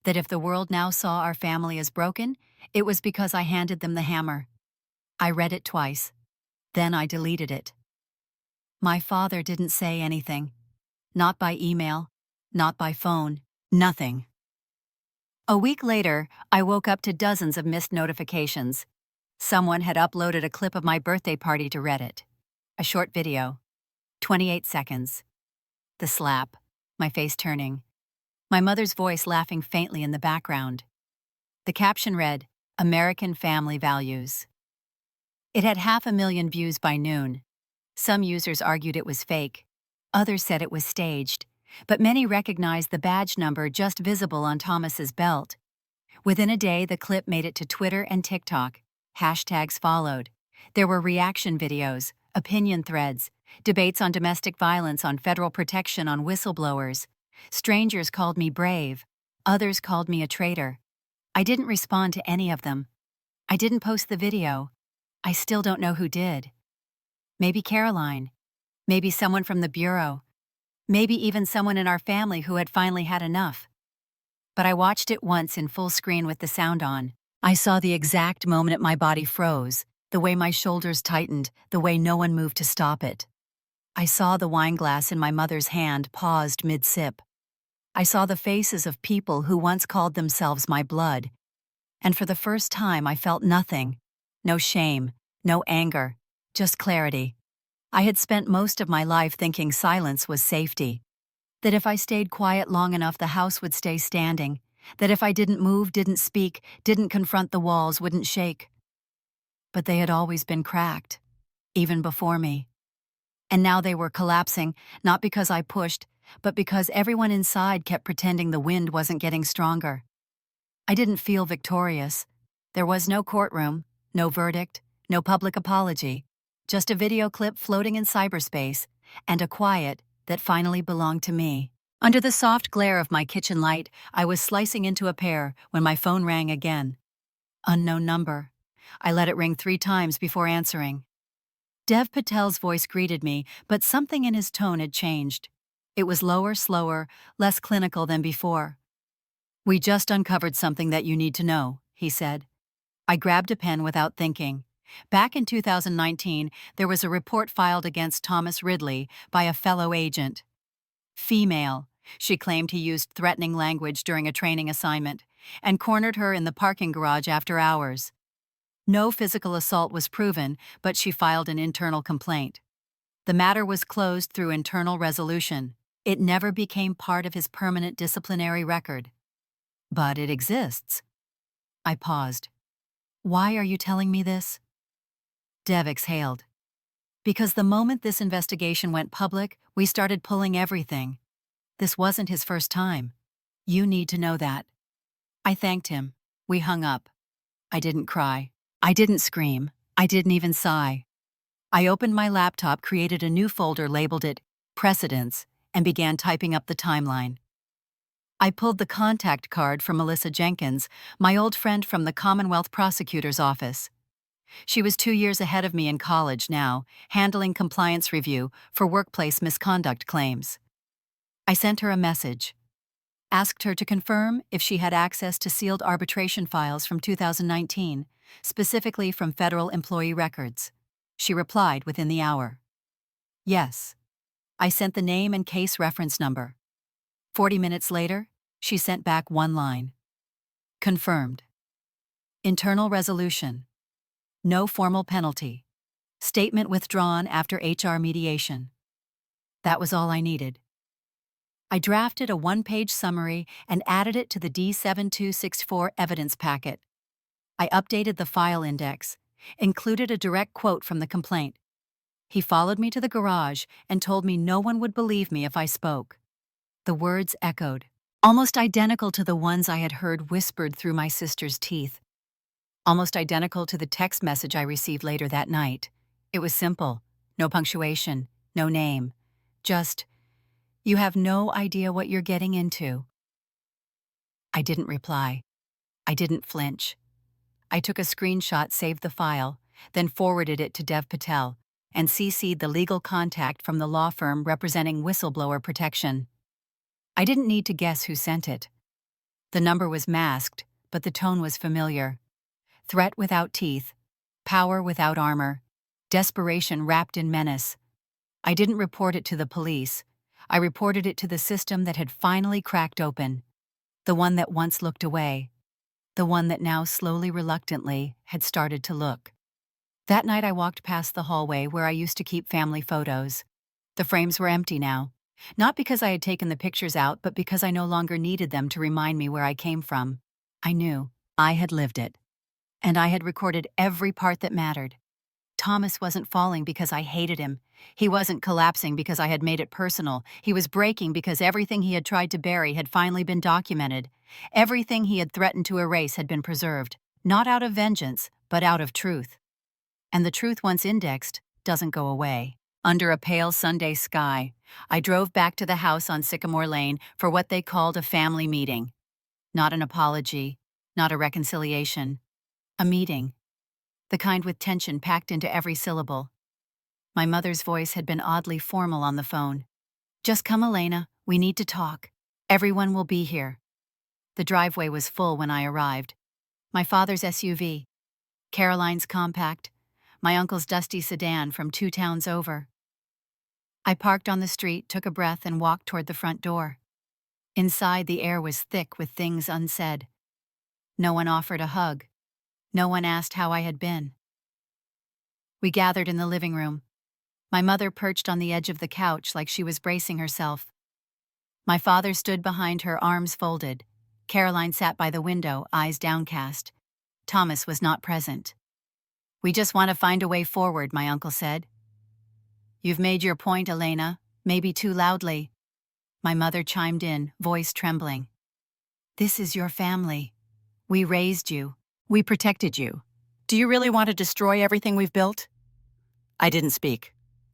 That if the world now saw our family as broken, it was because I handed them the hammer. I read it twice. Then I deleted it. My father didn't say anything. Not by email, not by phone, nothing. A week later, I woke up to dozens of missed notifications. Someone had uploaded a clip of my birthday party to Reddit. A short video. 28 seconds. The slap. My face turning. My mother's voice laughing faintly in the background. The caption read, "American Family Values." It had 500,000 views by noon. Some users argued it was fake. Others said it was staged. But many recognized the badge number just visible on Thomas's belt. Within a day, the clip made it to Twitter and TikTok. Hashtags followed. There were reaction videos, opinion threads, debates on domestic violence, on federal protection, on whistleblowers. Strangers called me brave. Others called me a traitor. I didn't respond to any of them. I didn't post the video. I still don't know who did. Maybe Caroline. Maybe someone from the Bureau. Maybe even someone in our family who had finally had enough. But I watched it once in full screen with the sound on. I saw the exact moment my body froze, the way my shoulders tightened, the way no one moved to stop it. I saw the wine glass in my mother's hand paused mid-sip. I saw the faces of people who once called themselves my blood. And for the first time I felt nothing. No shame, no anger, just clarity. I had spent most of my life thinking silence was safety. That if I stayed quiet long enough, the house would stay standing. That if I didn't move, didn't speak, didn't confront, the walls wouldn't shake. But they had always been cracked, even before me. And now they were collapsing, not because I pushed, but because everyone inside kept pretending the wind wasn't getting stronger. I didn't feel victorious. There was no courtroom, no verdict, no public apology, just a video clip floating in cyberspace, and a quiet that finally belonged to me. Under the soft glare of my kitchen light, I was slicing into a pear when my phone rang again. Unknown number. I let it ring 3 times before answering. Dev Patel's voice greeted me, but something in his tone had changed. It was lower, slower, less clinical than before. "We just uncovered something that you need to know," he said. I grabbed a pen without thinking. Back in 2019, there was a report filed against Thomas Ridley by a fellow agent. Female. She claimed he used threatening language during a training assignment and cornered her in the parking garage after hours. No physical assault was proven, but she filed an internal complaint. The matter was closed through internal resolution. It never became part of his permanent disciplinary record. But it exists. I paused. Why are you telling me this? Dev exhaled. Because the moment this investigation went public, we started pulling everything. This wasn't his first time. You need to know that. I thanked him. We hung up. I didn't cry. I didn't scream. I didn't even sigh. I opened my laptop, created a new folder, labeled it Precedents, and began typing up the timeline. I pulled the contact card from Melissa Jenkins, my old friend from the Commonwealth Prosecutor's Office. She was 2 years ahead of me in college now, handling compliance review for workplace misconduct claims. I sent her a message. Asked her to confirm if she had access to sealed arbitration files from 2019, specifically from federal employee records. She replied within the hour. Yes. I sent the name and case reference number. 40 minutes later, she sent back one line. Confirmed. Internal resolution. No formal penalty. Statement withdrawn after HR mediation. That was all I needed. I drafted a one-page summary and added it to the D7264 evidence packet. I updated the file index, included a direct quote from the complaint. He followed me to the garage and told me no one would believe me if I spoke. The words echoed, almost identical to the ones I had heard whispered through my sister's teeth. Almost identical to the text message I received later that night. It was simple, no punctuation, no name. Just, you have no idea what you're getting into. I didn't reply. I didn't flinch. I took a screenshot, saved the file, then forwarded it to Dev Patel, and CC'd the legal contact from the law firm representing whistleblower protection. I didn't need to guess who sent it. The number was masked, but the tone was familiar. Threat without teeth, power without armor, desperation wrapped in menace. I didn't report it to the police. I reported it to the system that had finally cracked open. The one that once looked away. The one that now slowly, reluctantly, had started to look. That night I walked past the hallway where I used to keep family photos. The frames were empty now. Not because I had taken the pictures out, but because I no longer needed them to remind me where I came from. I knew. I had lived it. And I had recorded every part that mattered. Thomas wasn't falling because I hated him. He wasn't collapsing because I had made it personal. He was breaking because everything he had tried to bury had finally been documented. Everything he had threatened to erase had been preserved, not out of vengeance, but out of truth. And the truth, once indexed, doesn't go away. Under a pale Sunday sky, I drove back to the house on Sycamore Lane for what they called a family meeting. Not an apology, not a reconciliation. A meeting. The kind with tension packed into every syllable. My mother's voice had been oddly formal on the phone. Just come, Elena, we need to talk. Everyone will be here. The driveway was full when I arrived. My father's SUV, Caroline's compact, my uncle's dusty sedan from 2 towns over. I parked on the street, took a breath, and walked toward the front door. Inside, the air was thick with things unsaid. No one offered a hug. No one asked how I had been. We gathered in the living room. My mother perched on the edge of the couch like she was bracing herself. My father stood behind her, arms folded. Caroline sat by the window, eyes downcast. Thomas was not present. We just want to find a way forward, my uncle said. You've made your point, Elena, maybe too loudly. My mother chimed in, voice trembling. This is your family. We raised you. We protected you. Do you really want to destroy everything we've built? I didn't speak.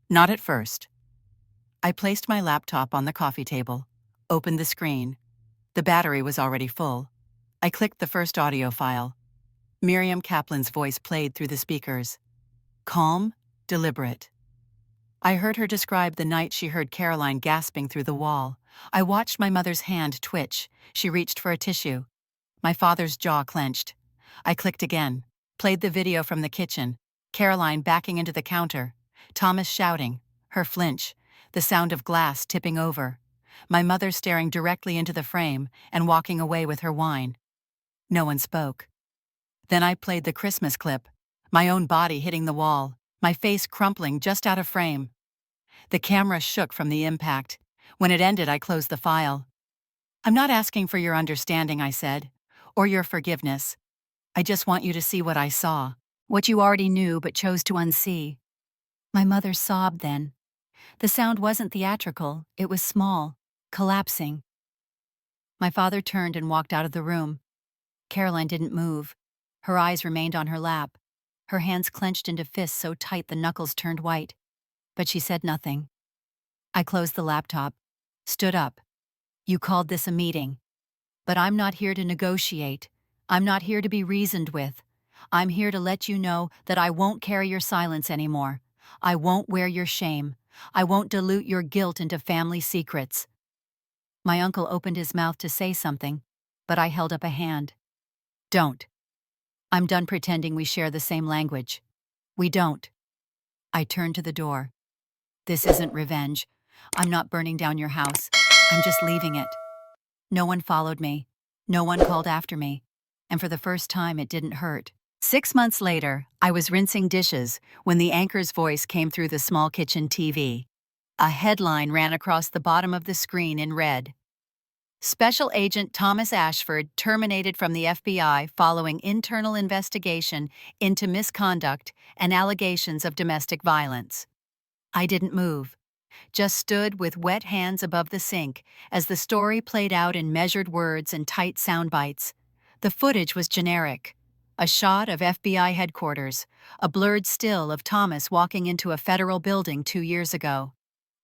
Not at first. I placed my laptop on the coffee table, opened the screen. The battery was already full. I clicked the first audio file. Miriam Kaplan's voice played through the speakers. Calm, deliberate. I heard her describe the night she heard Caroline gasping through the wall. I watched my mother's hand twitch. She reached for a tissue. My father's jaw clenched. I clicked again, played the video from the kitchen. Caroline backing into the counter, Thomas shouting, her flinch, the sound of glass tipping over, my mother staring directly into the frame and walking away with her wine. No one spoke. Then I played the Christmas clip, my own body hitting the wall, my face crumpling just out of frame. The camera shook from the impact. When it ended, I closed the file. "I'm not asking for your understanding," I said, "or your forgiveness. I just want you to see what I saw, what you already knew but chose to unsee." My mother sobbed then. The sound wasn't theatrical, it was small, collapsing. My father turned and walked out of the room. Caroline didn't move. Her eyes remained on her lap, her hands clenched into fists so tight the knuckles turned white. But she said nothing. I closed the laptop, stood up. "You called this a meeting. But I'm not here to negotiate. I'm not here to be reasoned with. I'm here to let you know that I won't carry your silence anymore. I won't wear your shame. I won't dilute your guilt into family secrets." My uncle opened his mouth to say something, but I held up a hand. "Don't. I'm done pretending we share the same language. We don't." I turned to the door. "This isn't revenge. I'm not burning down your house. I'm just leaving it." No one followed me. No one called after me. And for the first time, it didn't hurt. 6 months later, I was rinsing dishes when the anchor's voice came through the small kitchen TV. A headline ran across the bottom of the screen in red. "Special Agent Thomas Ashford terminated from the FBI following internal investigation into misconduct and allegations of domestic violence." I didn't move, just stood with wet hands above the sink as the story played out in measured words and tight sound bites. The footage was generic. A shot of FBI headquarters, a blurred still of Thomas walking into a federal building 2 years ago.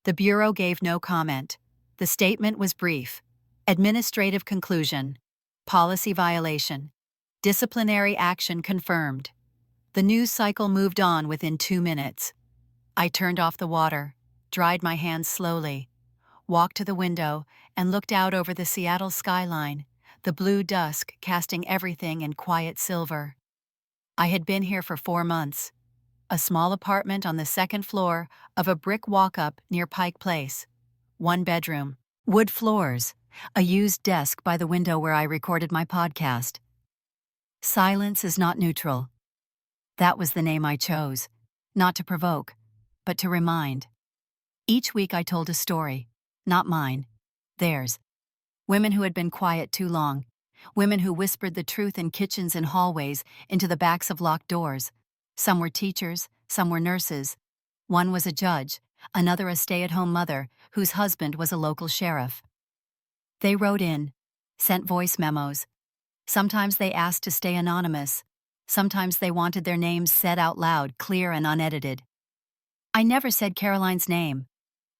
The Bureau gave no comment. The statement was brief. Administrative conclusion. Policy violation. Disciplinary action confirmed. The news cycle moved on within 2 minutes. I turned off the water, dried my hands slowly, walked to the window, and looked out over the Seattle skyline, the blue dusk casting everything in quiet silver. I had been here for 4 months. A small apartment on the second floor of a brick walk-up near Pike Place. 1 bedroom, wood floors, a used desk by the window where I recorded my podcast. Silence is not neutral. That was the name I chose, not to provoke, but to remind. Each week I told a story, not mine, theirs. Women who had been quiet too long, women who whispered the truth in kitchens and hallways into the backs of locked doors. Some were teachers, some were nurses. One was a judge, another a stay-at-home mother whose husband was a local sheriff. They wrote in, sent voice memos. Sometimes they asked to stay anonymous. Sometimes they wanted their names said out loud, clear and unedited. I never said Caroline's name,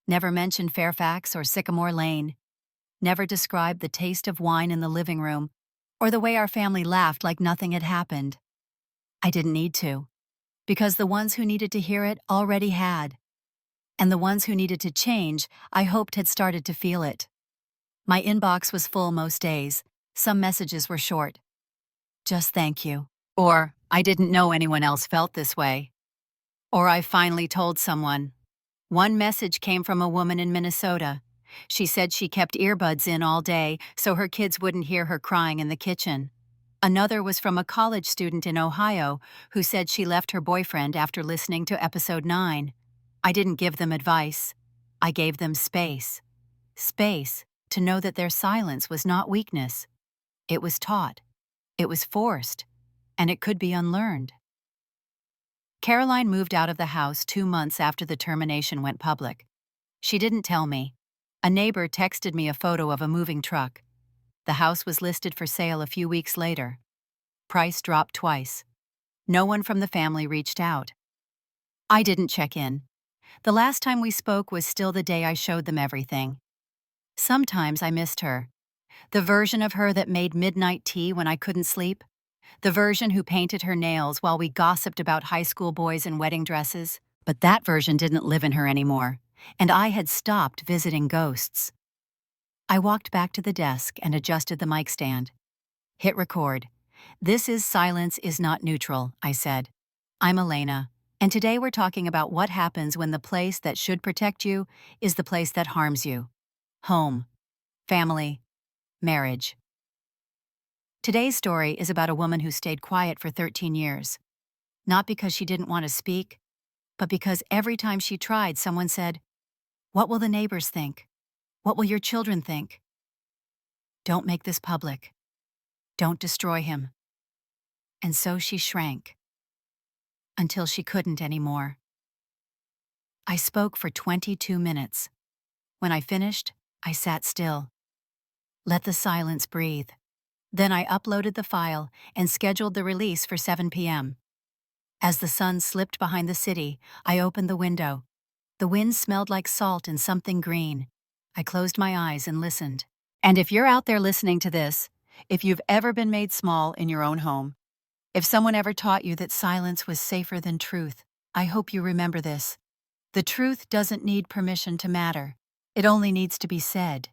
never mentioned Fairfax or Sycamore Lane, never described the taste of wine in the living room or the way our family laughed like nothing had happened. I didn't need to, because the ones who needed to hear it already had. And the ones who needed to change, I hoped had started to feel it. My inbox was full most days. Some messages were short. "Just thank you." Or, "I didn't know anyone else felt this way." Or, "I finally told someone." One message came from a woman in Minnesota. She said she kept earbuds in all day so her kids wouldn't hear her crying in the kitchen. Another was from a college student in Ohio who said she left her boyfriend after listening to episode 9. I didn't give them advice. I gave them space. Space to know that their silence was not weakness. It was taught. It was forced. And it could be unlearned. Caroline moved out of the house 2 months after the termination went public. She didn't tell me. A neighbor texted me a photo of a moving truck. The house was listed for sale a few weeks later. Price dropped twice. No one from the family reached out. I didn't check in. The last time we spoke was still the day I showed them everything. Sometimes I missed her. The version of her that made midnight tea when I couldn't sleep. The version who painted her nails while we gossiped about high school boys in wedding dresses. But that version didn't live in her anymore, and I had stopped visiting ghosts. I walked back to the desk and adjusted the mic stand. Hit record. "This is Silence is Not Neutral," I said. "I'm Elena. And today we're talking about what happens when the place that should protect you is the place that harms you. Home, family, marriage. Today's story is about a woman who stayed quiet for 13 years. Not because she didn't want to speak, but because every time she tried, someone said, "What will the neighbors think? What will your children think? Don't make this public. Don't destroy him." And so she shrank until she couldn't anymore. I spoke for 22 minutes. When I finished, I sat still. Let the silence breathe. Then I uploaded the file and scheduled the release for 7 p.m. As the sun slipped behind the city, I opened the window. The wind smelled like salt and something green. I closed my eyes and listened. And if you're out there listening to this, if you've ever been made small in your own home, if someone ever taught you that silence was safer than truth, I hope you remember this. The truth doesn't need permission to matter. It only needs to be said.